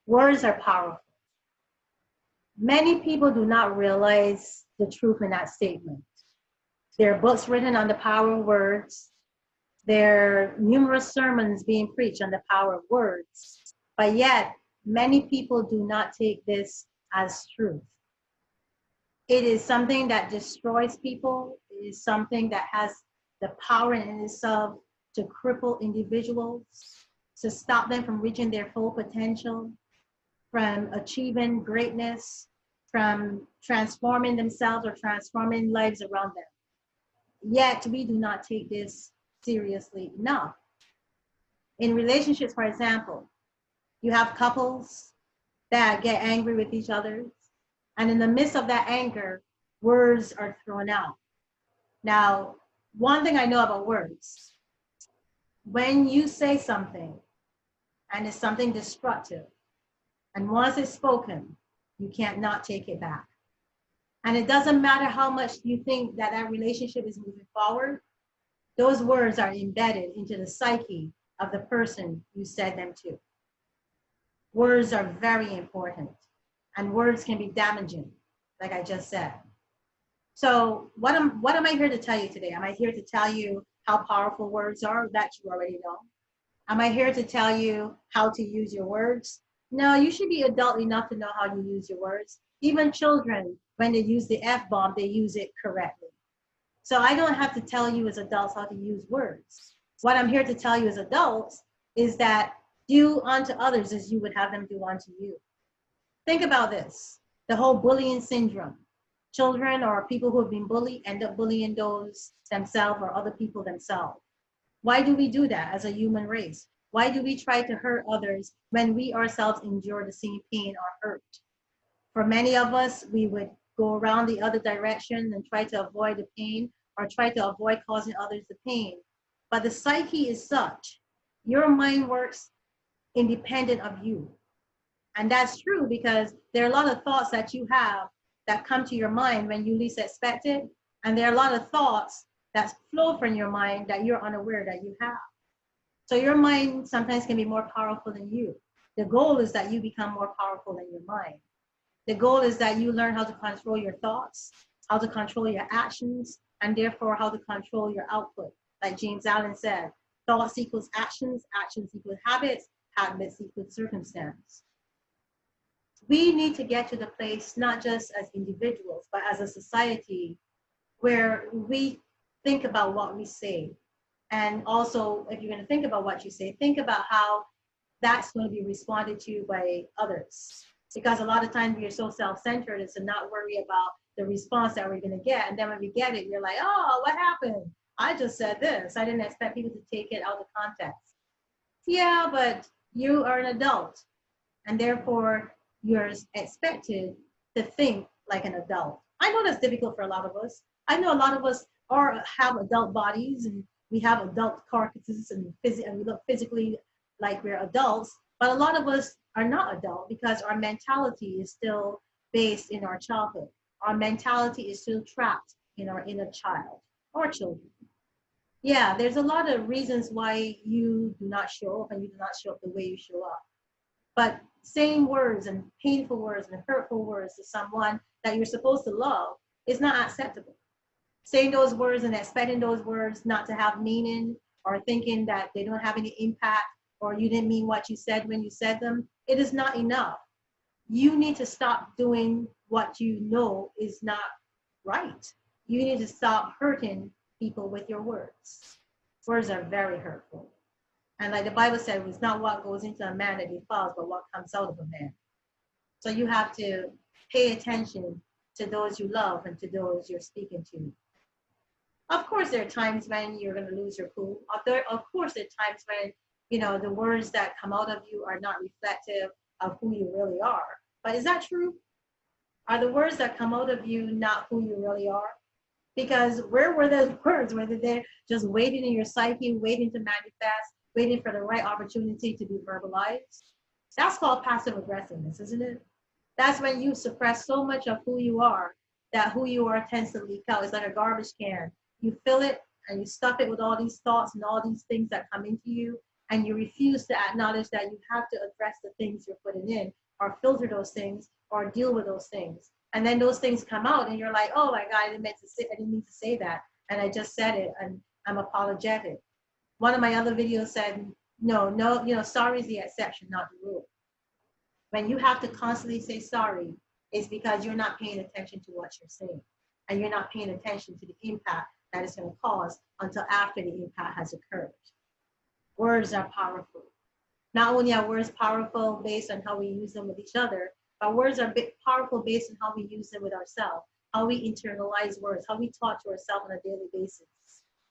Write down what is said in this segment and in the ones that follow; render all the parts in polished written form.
Words are powerful. Many people do not realize the truth in that statement. There are books written on the power of words. There are numerous sermons being preached on the power of words. But yet, many people do not take this as truth. It is something that destroys people. It is something that has the power in itself to cripple individuals, to stop them from reaching their full potential, from achieving greatness, from transforming themselves or transforming lives around them. Yet we do not take this seriously enough. In relationships, for example, you have couples that get angry with each other, and in the midst of that anger, words are thrown out. Now, one thing I know about words, when you say something and it's something destructive, and once it's spoken, you can't not take it back. And it doesn't matter how much you think that that relationship is moving forward, those words are embedded into the psyche of the person you said them to. Words are very important, and words can be damaging, like I just said. So what am I here to tell you today? Am I here to tell you how powerful words are? That you already know. Am I here to tell you how to use your words? No, you should be adult enough to know how to use your words. Even children, when they use the F-bomb, they use it correctly. So I don't have to tell you as adults how to use words. What I'm here to tell you as adults is that do unto others as you would have them do unto you. Think about this, the whole bullying syndrome. Children or people who have been bullied end up bullying those themselves or other people themselves. Why do we do that as a human race? Why do we try to hurt others when we ourselves endure the same pain or hurt? For many of us, we would go around the other direction and try to avoid the pain or try to avoid causing others the pain. But the psyche is such, your mind works independent of you. And that's true because there are a lot of thoughts that you have that come to your mind when you least expect it. And there are a lot of thoughts that flow from your mind that you're unaware that you have. So your mind sometimes can be more powerful than you. The goal is that you become more powerful than your mind. The goal is that you learn how to control your thoughts, how to control your actions, and therefore how to control your output. Like James Allen said, thoughts equals actions, actions equals habits, habits equals circumstance. We need to get to the place, not just as individuals, but as a society, where we think about what we say. And also, if you're going to think about what you say, think about how that's going to be responded to by others. Because a lot of times we are so self-centered as to not worry about the response that we're going to get. And then when we get it, you're like, oh, what happened? I just said this. I didn't expect people to take it out of context. Yeah, but you are an adult. And therefore, you're expected to think like an adult. I know that's difficult for a lot of us. I know a lot of us have adult bodies and we have adult carcasses and we look physically like we're adults, but a lot of us are not adult because our mentality is still based in our childhood. Our mentality is still trapped in our inner child or children. Yeah, there's a lot of reasons why you do not show up and you do not show up the way you show up. But saying words and painful words and hurtful words to someone that you're supposed to love is not acceptable. Saying those words and expecting those words not to have meaning or thinking that they don't have any impact or you didn't mean what you said when you said them, it is not enough. You need to stop doing what you know is not right. You need to stop hurting people with your words. Words are very hurtful. And like the Bible said, it's not what goes into a man that defiles, but what comes out of a man. So you have to pay attention to those you love and to those you're speaking to. Of course, there are times when you're going to lose your cool. Of course, there are times when, the words that come out of you are not reflective of who you really are. But is that true? Are the words that come out of you not who you really are? Because where were those words? Were they just waiting in your psyche, waiting to manifest, waiting for the right opportunity to be verbalized? That's called passive aggressiveness, isn't it? That's when you suppress so much of who you are that who you are tends to leak out. It's like a garbage can. You fill it and you stuff it with all these thoughts and all these things that come into you. and you refuse to acknowledge that you have to address the things you're putting in, or filter those things, or deal with those things. And then those things come out and you're like, oh my God, I didn't mean to say that. And I just said it and I'm apologetic. One of my other videos said, no, sorry is the exception, not the rule. When you have to constantly say sorry, it's because you're not paying attention to what you're saying. And you're not paying attention to the impact that it's going to cause until after the impact has occurred. Words are powerful. Not only are words powerful based on how we use them with each other, but words are powerful based on how we use them with ourselves, how we internalize words, how we talk to ourselves on a daily basis.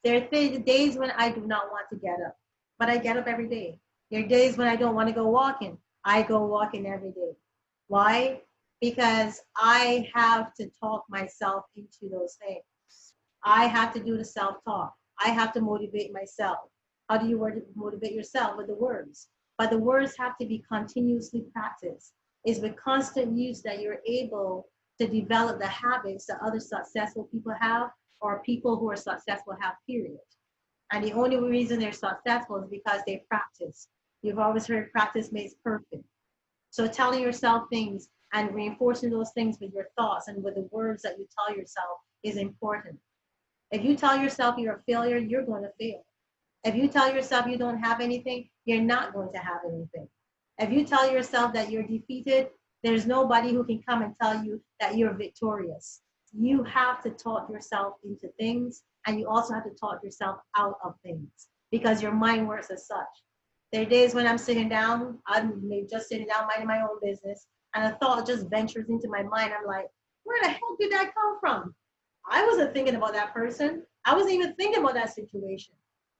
There are days when I do not want to get up, but I get up every day. There are days when I don't want to go walking. I go walking every day. Why? Because I have to talk myself into those things. I have to do the self-talk. I have to motivate myself. How do you motivate yourself? With the words. But the words have to be continuously practiced. It's with constant use that you're able to develop the habits that other successful people have, or people who are successful have, period. And the only reason they're successful is because they practice. You've always heard practice makes perfect. So telling yourself things and reinforcing those things with your thoughts and with the words that you tell yourself is important. If you tell yourself you're a failure, you're going to fail. If you tell yourself you don't have anything, you're not going to have anything. If you tell yourself that you're defeated, there's nobody who can come and tell you that you're victorious. You have to talk yourself into things, and you also have to talk yourself out of things, because your mind works as such. There are days when I'm sitting down, I'm just sitting down minding my own business, and a thought just ventures into my mind. I'm like, where the hell did that come from? I wasn't thinking about that person. I wasn't even thinking about that situation.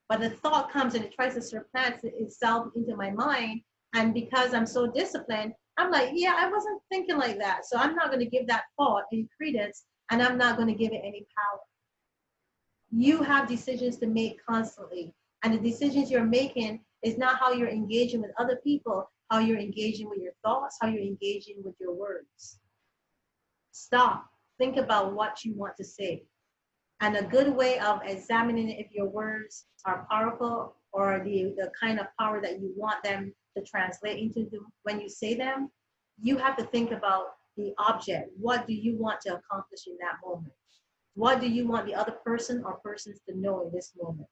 But the thought comes and it tries to supplant itself into my mind. And because I'm so disciplined, I'm like, yeah, I wasn't thinking like that. So I'm not going to give that thought any credence, and I'm not going to give it any power. You have decisions to make constantly. And the decisions you're making is not how you're engaging with other people, how you're engaging with your thoughts, how you're engaging with your words. Stop. Think about what you want to say. And a good way of examining if your words are powerful or the kind of power that you want them to translate into when you say them, you have to think about the object. What do you want to accomplish in that moment? What do you want the other person or persons to know in this moment?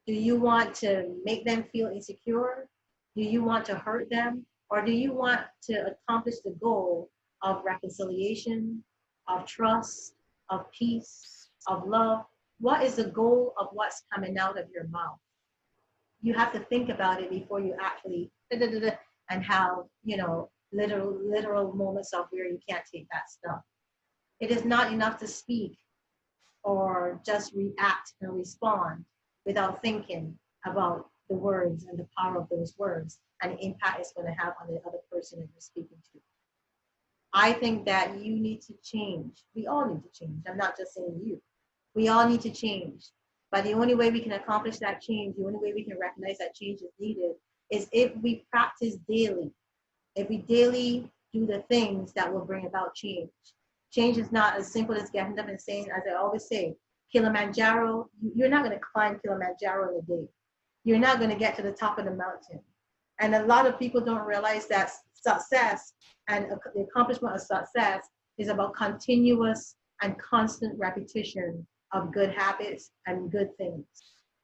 Do you want to make them feel insecure? Do you want to hurt them? Or do you want to accomplish the goal of reconciliation, of trust, of peace, of love? What is the goal of what's coming out of your mouth? You have to think about it before you actually and have, literal moments of where you can't take that stuff. It is not enough to speak or just react and respond without thinking about the words and the power of those words and the impact it's going to have on the other person that you're speaking to. I think that you need to change. We all need to change. I'm not just saying you. We all need to change. But the only way we can accomplish that change, the only way we can recognize that change is needed, is if we practice daily. If we daily do the things that will bring about change. Change is not as simple as getting up and saying, as I always say, Kilimanjaro, you're not going to climb Kilimanjaro in a day. You're not going to get to the top of the mountain. And a lot of people don't realize that success and the accomplishment of success is about continuous and constant repetition of good habits and good things,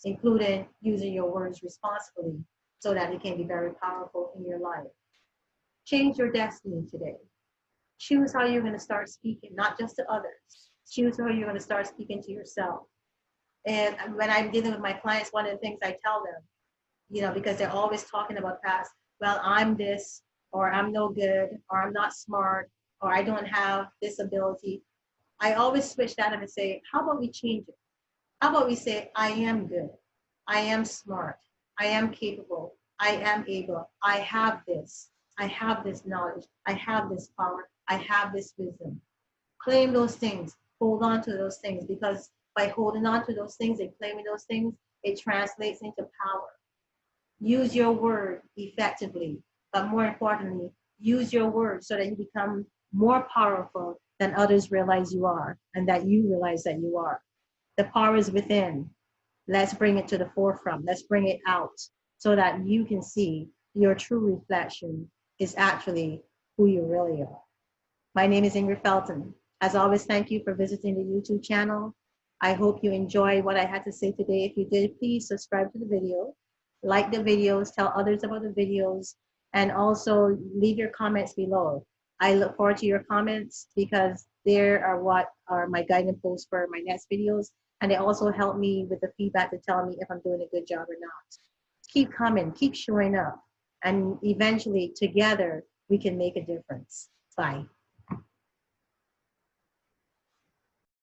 including using your words responsibly so that it can be very powerful in your life. Change your destiny today. Choose how you're going to start speaking, not just to others. Choose how you're going to start speaking to yourself. And when I'm dealing with my clients, one of the things I tell them, because they're always talking about past, well, I'm this, or I'm no good, or I'm not smart, or I don't have this ability. I always switch that up and say, how about we change it? How about we say, I am good, I am smart, I am capable, I am able, I have this knowledge, I have this power, I have this wisdom. Claim those things, hold on to those things, because by holding on to those things and claiming those things, it translates into power. Use your word effectively, but more importantly, use your word so that you become more powerful than others realize you are, and that you realize that you are. The power is within. Let's bring it to the forefront. Let's bring it out so that you can see your true reflection is actually who you really are. My name is Ingrid Felton. As always, thank you for visiting the YouTube channel. I hope you enjoyed what I had to say today. If you did, please subscribe to the video, like the videos, tell others about the videos, and also leave your comments below. I look forward to your comments because there are what are my guiding posts for my next videos, and they also help me with the feedback to tell me if I'm doing a good job or not. Keep coming, keep showing up, and eventually together we can make a difference. Bye.